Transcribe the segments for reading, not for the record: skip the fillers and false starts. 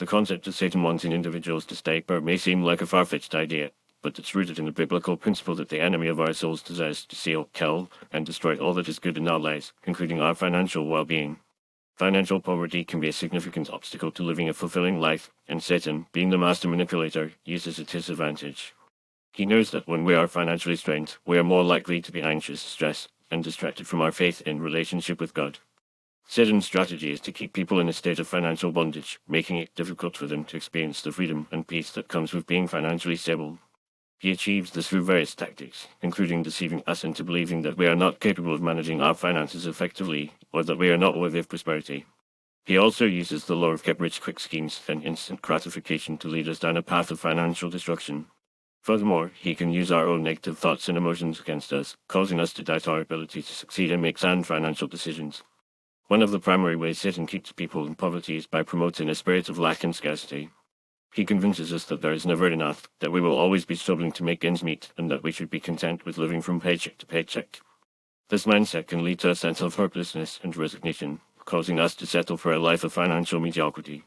concept that Satan wants individuals to stay poor may seem like a far-fetched idea, but it's rooted in the biblical principle that the enemy of our souls desires to steal, kill, and destroy all that is good in our lives, including our financial well-being. Financial poverty can be a significant obstacle to living a fulfilling life, and Satan, being the master manipulator, uses it to his advantage. He knows that when we are financially strained, we are more likely to be anxious, stressed, and distracted from our faith in relationship with God. Satan's strategy is to keep people in a state of financial bondage, making it difficult for them to experience the freedom and peace that comes with being financially stable. He achieves this through various tactics, including deceiving us into believing that we are not capable of managing our finances effectively, or that we are not worthy of prosperity. He also uses the law of get-rich-quick schemes and instant gratification to lead us down a path of financial destruction. Furthermore, he can use our own negative thoughts and emotions against us, causing us to doubt our ability to succeed and make sound financial decisions. One of the primary ways Satan keeps people in poverty is by promoting a spirit of lack and scarcity. He convinces us that there is never enough, that we will always be struggling to make ends meet, and that we should be content with living from paycheck to paycheck. This mindset can lead to a sense of hopelessness and resignation, causing us to settle for a life of financial mediocrity.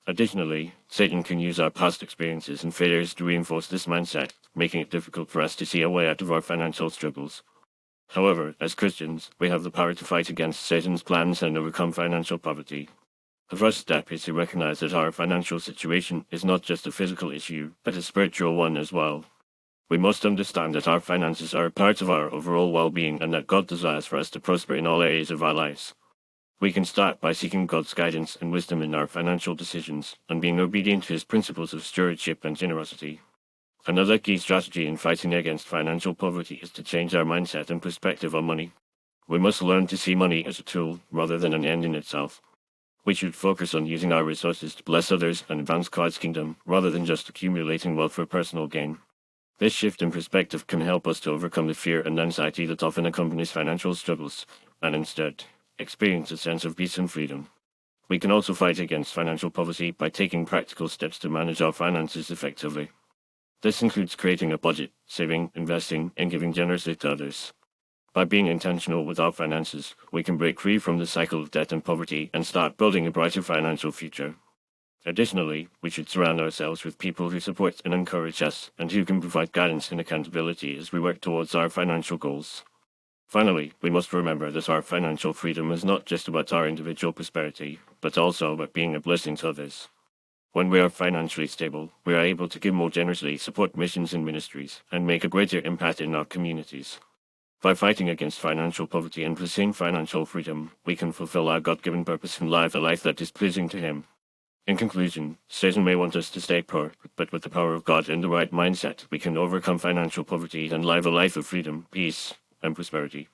Additionally, Satan can use our past experiences and failures to reinforce this mindset, making it difficult for us to see a way out of our financial struggles. However, as Christians, we have the power to fight against Satan's plans and overcome financial poverty. The first step is to recognize that our financial situation is not just a physical issue, but a spiritual one as well. We must understand that our finances are a part of our overall well-being and that God desires for us to prosper in all areas of our lives. We can start by seeking God's guidance and wisdom in our financial decisions and being obedient to his principles of stewardship and generosity. Another key strategy in fighting against financial poverty is to change our mindset and perspective on money. We must learn to see money as a tool rather than an end in itself. We should focus on using our resources to bless others and advance God's kingdom rather than just accumulating wealth for personal gain. This shift in perspective can help us to overcome the fear and anxiety that often accompanies financial struggles, and instead, experience a sense of peace and freedom. We can also fight against financial poverty by taking practical steps to manage our finances effectively. This includes creating a budget, saving, investing, and giving generously to others. By being intentional with our finances, we can break free from the cycle of debt and poverty and start building a brighter financial future. Additionally, we should surround ourselves with people who support and encourage us and who can provide guidance and accountability as we work towards our financial goals. Finally, we must remember that our financial freedom is not just about our individual prosperity, but also about being a blessing to others. When we are financially stable, we are able to give more generously, support missions and ministries, and make a greater impact in our communities. By fighting against financial poverty and pursuing financial freedom, we can fulfill our God-given purpose and live a life that is pleasing to him. In conclusion, Satan may want us to stay poor, but with the power of God and the right mindset, we can overcome financial poverty and live a life of freedom, peace, and prosperity.